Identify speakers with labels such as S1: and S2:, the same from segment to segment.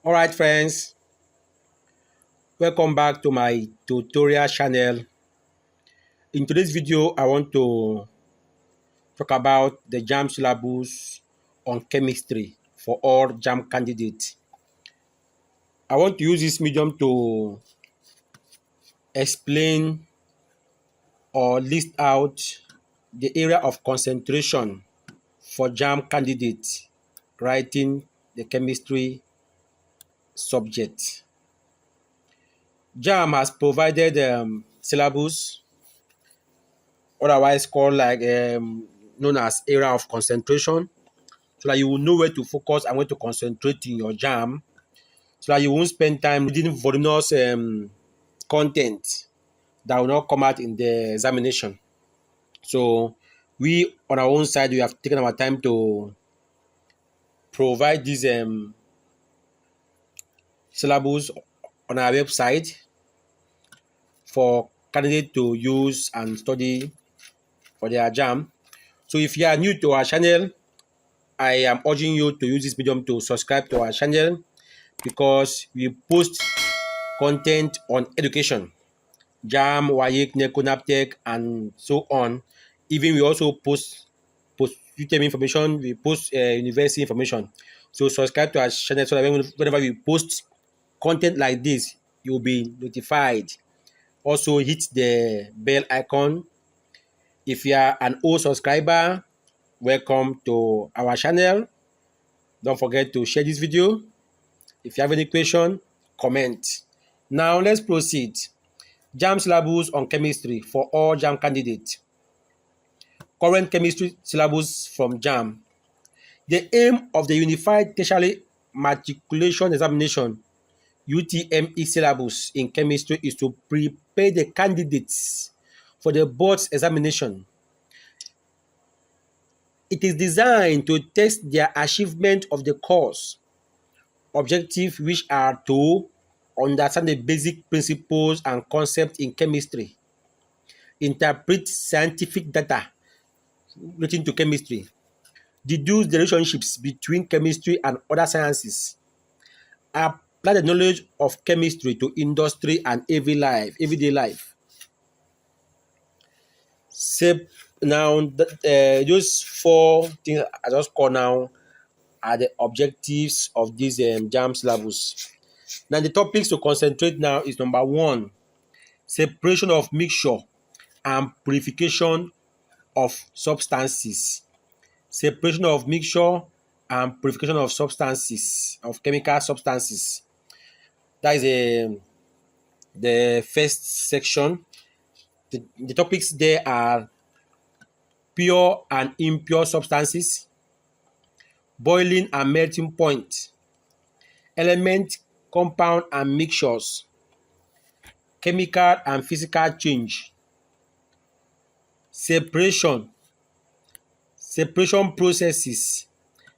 S1: Alright friends, welcome back to my tutorial channel. In today's video, I want to talk about the JAMB syllabus on chemistry for all JAMB candidates. I want to use this medium to explain or list out the area of concentration for JAMB candidates writing the chemistry subject. JAMB has provided syllabus, otherwise called known as area of concentration, so that you will know where to focus and where to concentrate in your JAMB, so that you won't spend time reading voluminous content that will not come out in the examination. So we on our own side, we have taken our time to provide this syllabus on our website for candidates to use and study for their JAMB. So if you are new to our channel, I am urging you to use this medium to subscribe to our channel, because we post content on education, JAMB, WAEC, NECO, NAPTEC, and so on. Even we also post UTM information, we post university information. So subscribe to our channel so that whenever we post content like this, you'll be notified. Also hit the bell icon. If you are an old subscriber, welcome to our channel. Don't forget to share this video. If you have any question, comment. Now let's proceed. JAMB syllabus on chemistry for all JAMB candidates. Current chemistry syllabus from JAMB. The aim of the Unified Tertiary Matriculation Examination UTME syllabus in chemistry is to prepare the candidates for the board's examination. It is designed to test their achievement of the course objectives, which are to understand the basic principles and concepts in chemistry, interpret scientific data relating to chemistry, deduce the relationships between chemistry and other sciences, apply the knowledge of chemistry to industry and everyday life. Now, those four things I just call now are the objectives of this JAMB syllabus. Now, the topics to concentrate now is number 1, separation of mixture and purification of substances. Separation of mixture and purification of substances, of chemical substances. That is the first section. The topics there are pure and impure substances, boiling and melting point, element, compound and mixtures, chemical and physical change, separation processes,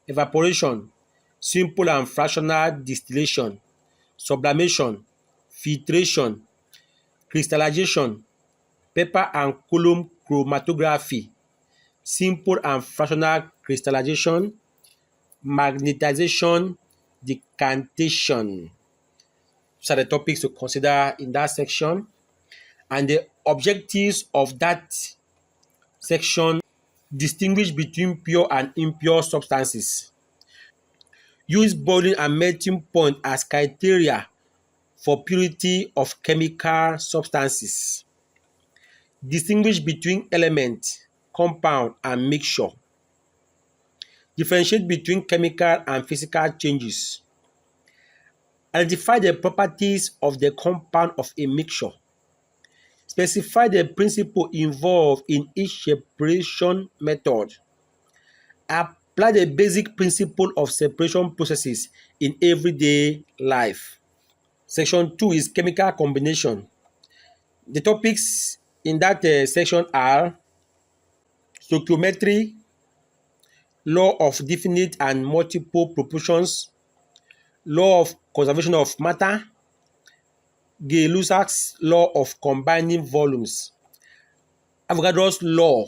S1: evaporation, simple and fractional distillation, sublimation, filtration, crystallization, paper and column chromatography, simple and fractional crystallization, magnetization, decantation. These are the topics to consider in that section. And the objectives of that section: distinguish between pure and impure substances, use boiling and melting point as criteria for purity of chemical substances, distinguish between element, compound and mixture, differentiate between chemical and physical changes, identify the properties of the compound of a mixture, specify the principle involved in each separation method, apply the basic principle of separation processes in everyday life. Section 2 is chemical combination. The topics in that section are stoichiometry, law of definite and multiple proportions, law of conservation of matter, Gay-Lussac's law of combining volumes, Avogadro's law,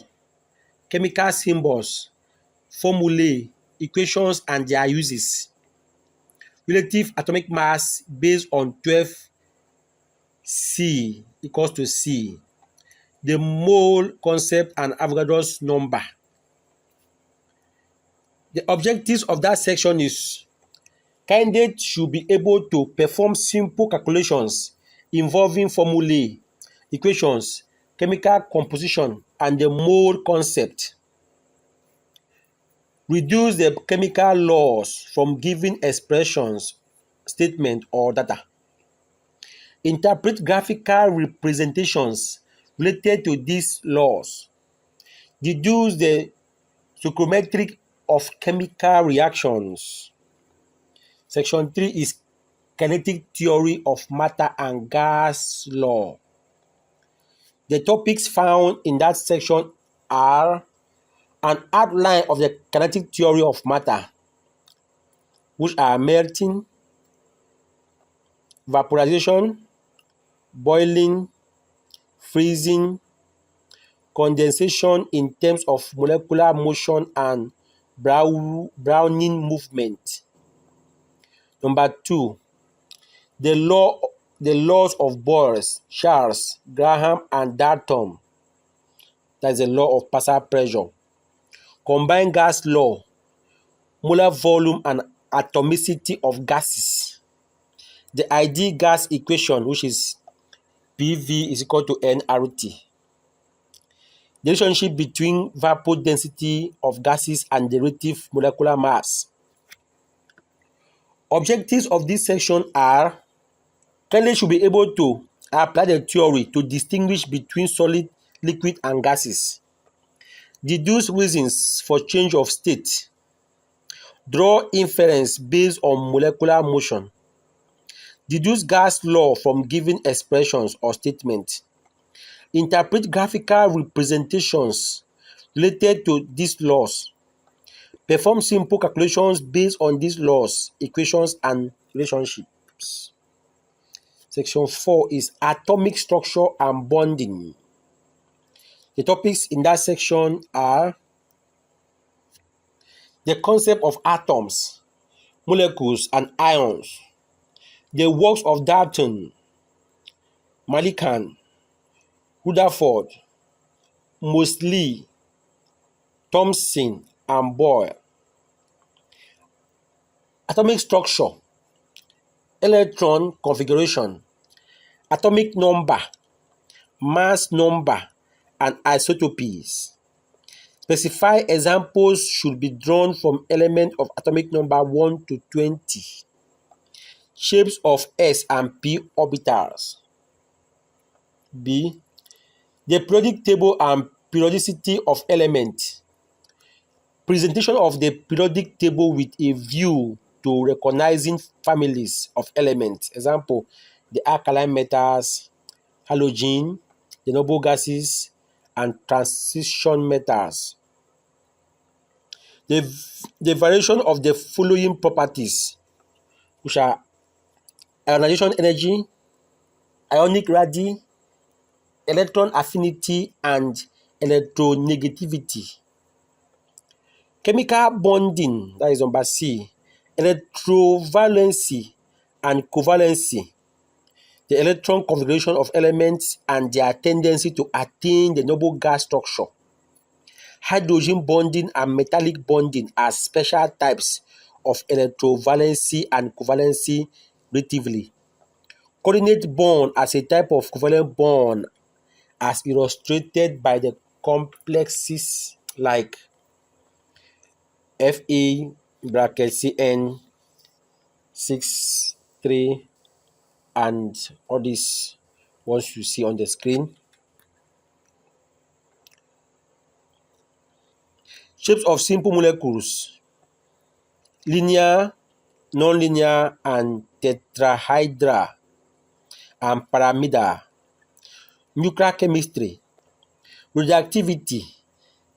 S1: chemical symbols, formulae, equations and their uses. relative atomic mass based on 12 C equals to C, the mole concept and Avogadro's number. The objectives of that section is candidates should be able to perform simple calculations involving formulae, equations, chemical composition, and the mole concept. Reduce the chemical laws from given expressions, statement, or data. Interpret graphical representations related to these laws. Deduce the stoichiometry of chemical reactions. Section 3 is kinetic theory of matter and gas law. The topics found in that section are an outline of the kinetic theory of matter, which are melting, vaporization, boiling, freezing, condensation in terms of molecular motion and Brownian movement. Number 2, the laws of Bohr, Charles, Graham, and Dalton. That is the law of partial pressure. Combined gas law, molar volume and atomicity of gases. The ideal gas equation, which is PV is equal to nRT. The relationship between vapor density of gases and the relative molecular mass. Objectives of this section are candidates should be able to apply the theory to distinguish between solid, liquid, and gases. Deduce reasons for change of state. Draw inference based on molecular motion. Deduce gas law from given expressions or statements. Interpret graphical representations related to these laws. Perform simple calculations based on these laws, equations, and relationships. Section 4 is atomic structure and bonding. The topics in that section are the concept of atoms, molecules, and ions, the works of Dalton, Millikan, Rutherford, Moseley, Thomson, and Boyle. Atomic structure, electron configuration, atomic number, mass number, and isotopies. Specify examples should be drawn from elements of atomic number 1 to 20. Shapes of s and p orbitals. B. The periodic table and periodicity of elements. Presentation of the periodic table with a view to recognizing families of elements. Example, the alkaline metals, halogen, the noble gases, and transition metals. The variation of the following properties, which are ionization energy, ionic radii, electron affinity, and electronegativity. Chemical bonding, that is number C, electrovalency and covalency, the electron configuration of elements and their tendency to attain the noble gas structure. Hydrogen bonding and metallic bonding are special types of electrovalency and covalency respectively. Coordinate bond as a type of covalent bond as illustrated by the complexes like Fe bracket Cn 6,3 and all these ones you see on the screen. Shapes of simple molecules, linear, non-linear, and tetrahedral and pyramidal. Nuclear chemistry, radioactivity,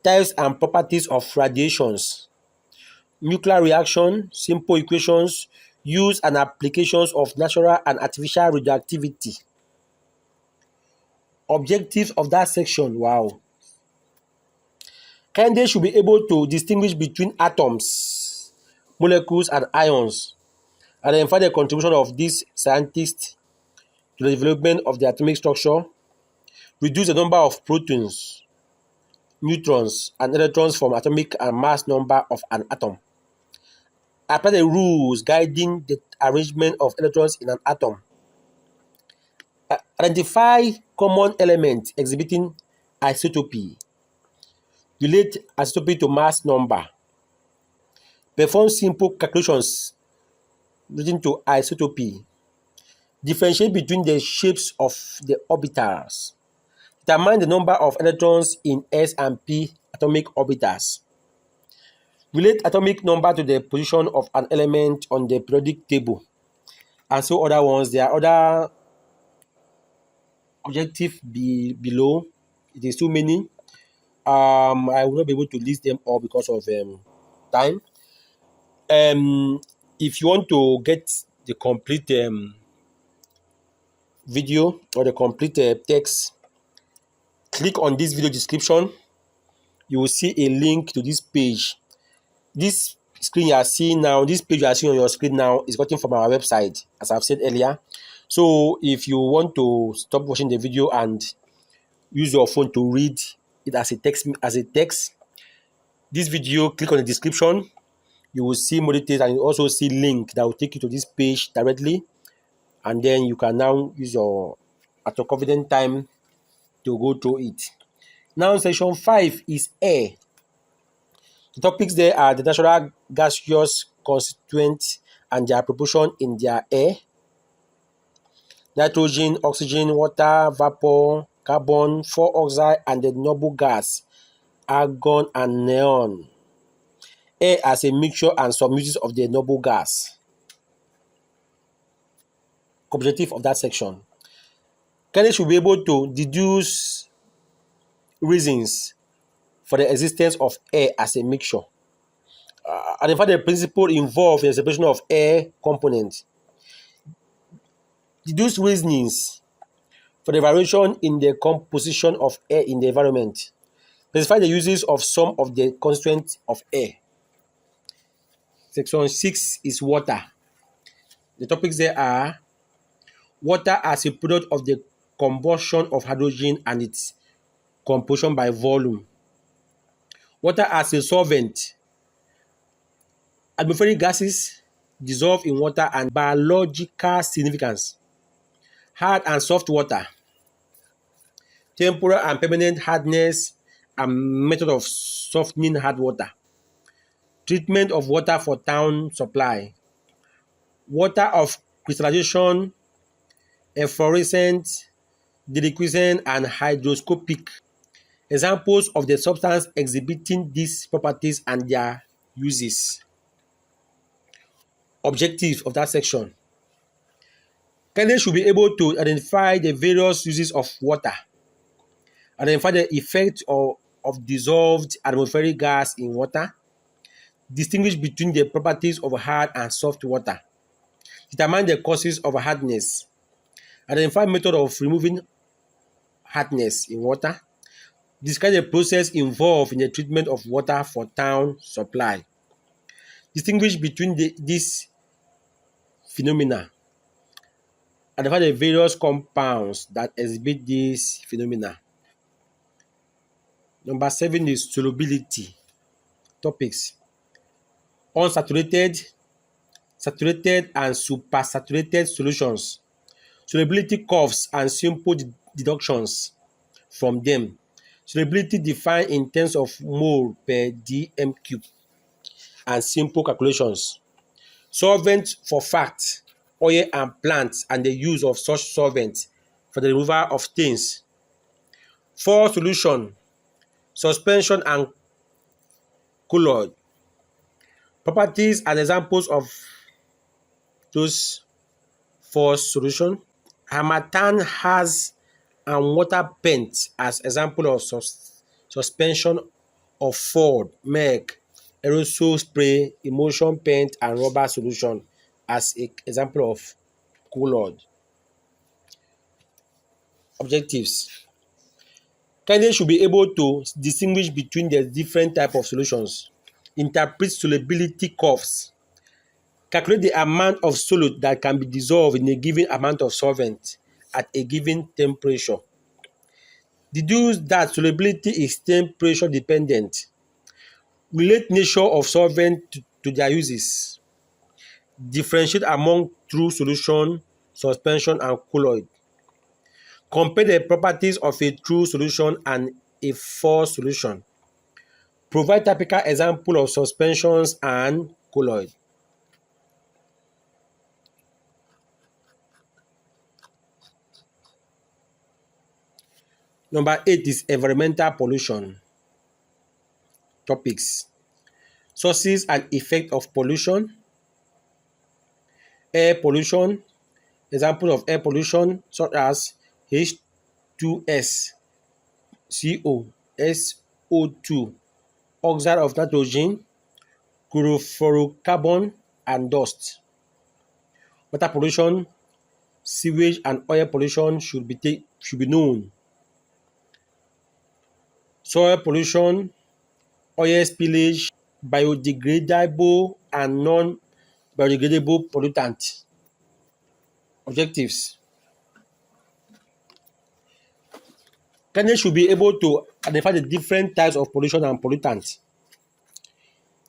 S1: types and properties of radiations, nuclear reaction, simple equations, use and applications of natural and artificial radioactivity. Objectives of that section, wow. Candidates should be able to distinguish between atoms, molecules, and ions, Identify the contribution of these scientists to the development of the atomic structure. Reduce the number of protons, neutrons, and electrons from atomic and mass number of an atom. Apply the rules guiding the arrangement of electrons in an atom. Identify common elements exhibiting isotopy. Relate isotopy to mass number. Perform simple calculations relating to isotopy. Differentiate between the shapes of the orbitals. Determine the number of electrons in s and p atomic orbitals. Relate atomic number to the position of an element on the periodic table. And so other ones. There are other objectives below. It is too many. I will not be able to list them all because of time. If you want to get the complete video or the complete text, click on this video description. You will see a link to this page. This screen you are seeing now, this page you are seeing on your screen now is gotten from our website, as I've said earlier. So if you want to stop watching the video and use your phone to read it as a text, this video, click on the description. You will see more details and you also see link that will take you to this page directly. And then you can now use at your confident time to go through it. Now, section 5 is air. The topics there are the natural gaseous constituents and their proportion in their air, nitrogen, oxygen, water, vapor, carbon, 4-oxide, and the noble gas, argon and neon. Air as a mixture and some uses of the noble gas. Objective of that section. Candidates should be able to deduce reasons for the existence of air as a mixture. Identify the principle involved in the separation of air components. Deduce reasonings for the variation in the composition of air in the environment. Specify the uses of some of the constituents of air. Section 6 is water. The topics there are water as a product of the combustion of hydrogen and its composition by volume. Water as a solvent. Atmospheric gases dissolve in water and biological significance. Hard and soft water. Temporal and permanent hardness and method of softening hard water. Treatment of water for town supply. Water of crystallization, efflorescent, deliquescent, and hygroscopic. Examples of the substance exhibiting these properties and their uses. Objectives of that section. Candidates should be able to identify the various uses of water, identify the effect of dissolved atmospheric gas in water, distinguish between the properties of hard and soft water, determine the causes of hardness, identify method of removing hardness in water, describe the process involved in the treatment of water for town supply, distinguish between these phenomena, identify the various compounds that exhibit these phenomena. Number 7 is solubility. Topics: unsaturated, saturated, and supersaturated solutions. Solubility curves and simple deductions from them. Solubility defined in terms of mole per dm cube and simple calculations. Solvent for fat, oil and plants and the use of such solvents for the removal of stains. 4 solution, suspension and colloid. Properties and examples of those 4 solutions. Harmattan has and water paint as example of suspension of Ford, Merck, aerosol spray, emulsion paint, and rubber solution as an example of colloid. Objectives. Candidates should be able to distinguish between the different types of solutions, interpret solubility curves. Calculate the amount of solute that can be dissolved in a given amount of solvent at a given temperature. Deduce that solubility is temperature dependent. Relate nature of solvent to their uses. Differentiate among true solution, suspension, and colloid. Compare the properties of a true solution and a false solution. Provide typical example of suspensions and colloid. Number 8 is environmental pollution. Topics: sources and effect of pollution. Air pollution. Example of air pollution such as H2S, CO, SO2, oxide of nitrogen, chlorofluorocarbon, and dust. Water pollution, sewage and oil pollution should be known. Soil pollution, oil spillage, biodegradable and non-biodegradable pollutants. Objectives: candidates should be able to identify the different types of pollution and pollutants,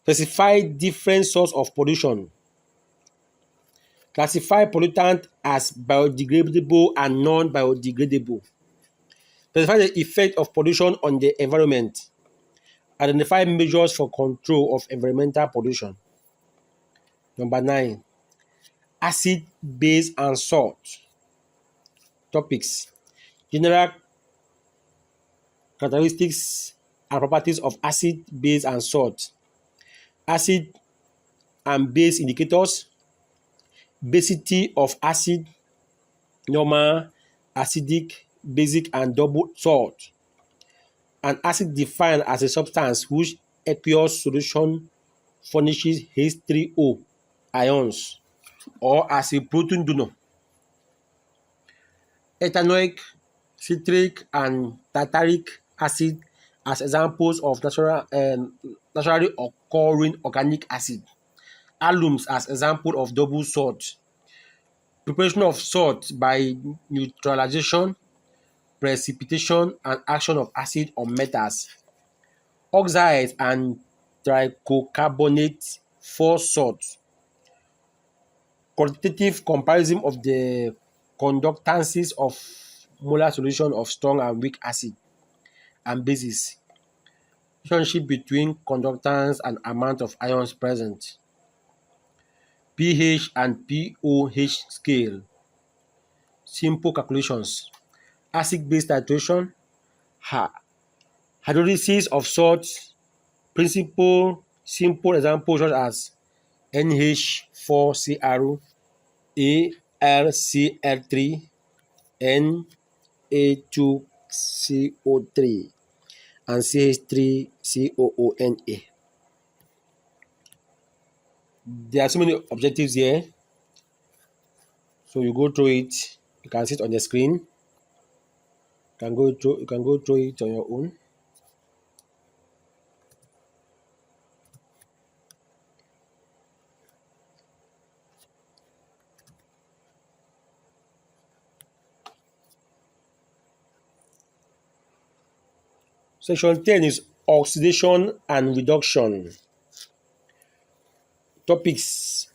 S1: specify different sources of pollution, classify pollutant as biodegradable and non-biodegradable, specify the effect of pollution on the environment, identify measures for control of environmental pollution. Number 9, acid, base, and salt. Topics: general characteristics and properties of acid, base, and salt. Acid and base indicators. Basicity of acid: normal, acidic, basic, and double salt. An acid defined as a substance whose aqueous solution furnishes H3O ions or as a proton donor. Ethanoic, citric, and tartaric acid as examples of naturally occurring organic acid. Alums as example of double salt. Preparation of salt by neutralization, precipitation, and action of acid on metals. Oxides and tricocarbonate, false salt. Quantitative comparison of the conductances of molar solution of strong and weak acid and bases. Relationship between conductance and amount of ions present. pH and pOH scale. Simple calculations. Acid-base titration. Hydrolysis of salts. Principle. Simple examples such as NH4Cr, AlCl3, Na2CO3, and CH3COONA. There are so many objectives here, so you go through it. You can see it on the screen. You can go through it on your own. Section 10 is oxidation and reduction. Topics: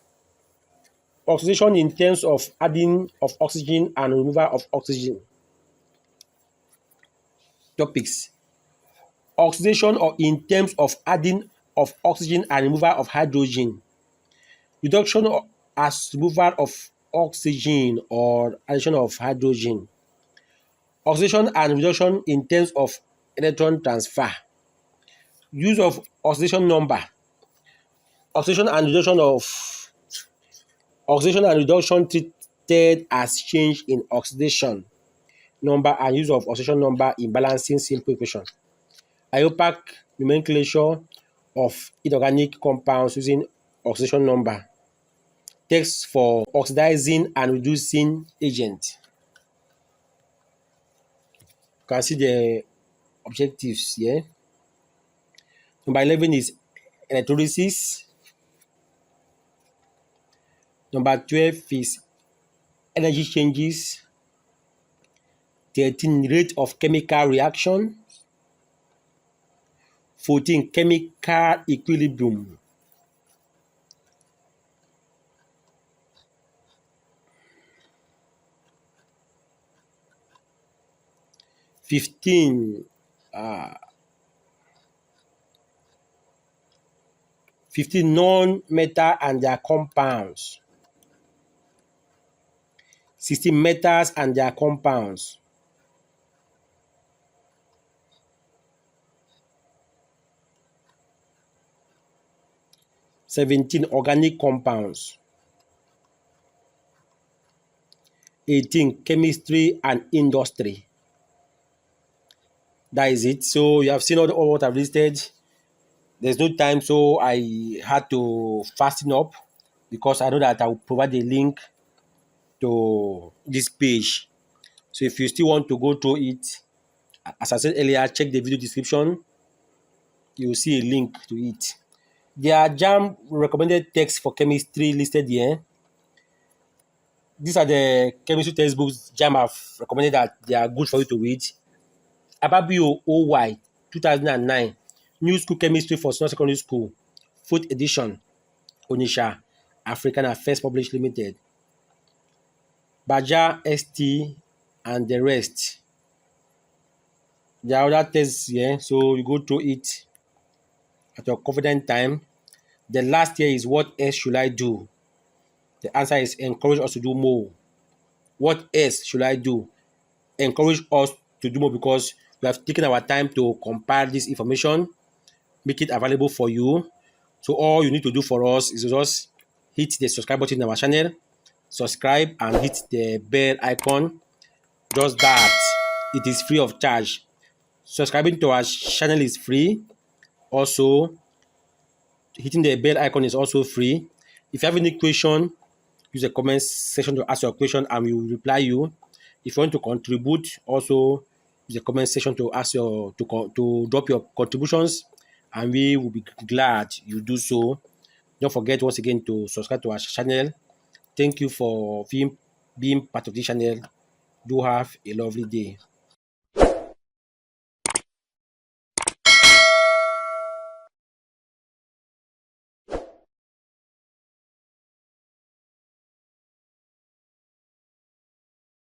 S1: oxidation in terms of adding of oxygen and removal of oxygen. Topics: oxidation or in terms of adding of oxygen and removal of hydrogen. Reduction as removal of oxygen or addition of hydrogen. Oxidation and reduction in terms of electron transfer. Use of oxidation number. Oxidation and reduction treated as change in oxidation number and use of oxidation number in balancing simple equation. IUPAC nomenclature of inorganic compounds using oxidation number. Text for oxidizing and reducing agent. You can see the objectives here. Number 11 is electrolysis. Number 12 is energy changes. 13, rate of chemical reaction. 14, chemical equilibrium. 15, 15 non-metal and their compounds. 16, metals and their compounds. 17, organic compounds. 18, chemistry and industry. That is it. So you have seen all what I've listed. There's no time, so I had to fasten up because I know that I will provide a link to this page. So if you still want to go through it, as I said earlier, check the video description. You will see a link to it. There are JAMB recommended texts for chemistry listed here. These are the chemistry textbooks JAMB have recommended that they are good for you to read. Ababio OY 2009, New School Chemistry for Senior Secondary School, 4th edition, Onisha, African Affairs Published Limited. Baja ST and the rest. There are other tests here, so you go through it at your confident time. The last year is what else should I do? The answer is encourage us to do more. What else should I do? Encourage us to do more because we have taken our time to compile this information, make it available for you. So all you need to do for us is just hit the subscribe button in our channel, subscribe and hit the bell icon. Just that. It is free of charge. Subscribing to our channel is free. Also, hitting the bell icon is also free. If you have any question, use the comment section to ask your question and we will reply you. If you want to contribute, also use the comment section to ask to drop your contributions and we will be glad you do so. Don't forget once again to subscribe to our channel. Thank you for being part of this channel. Do have a lovely day.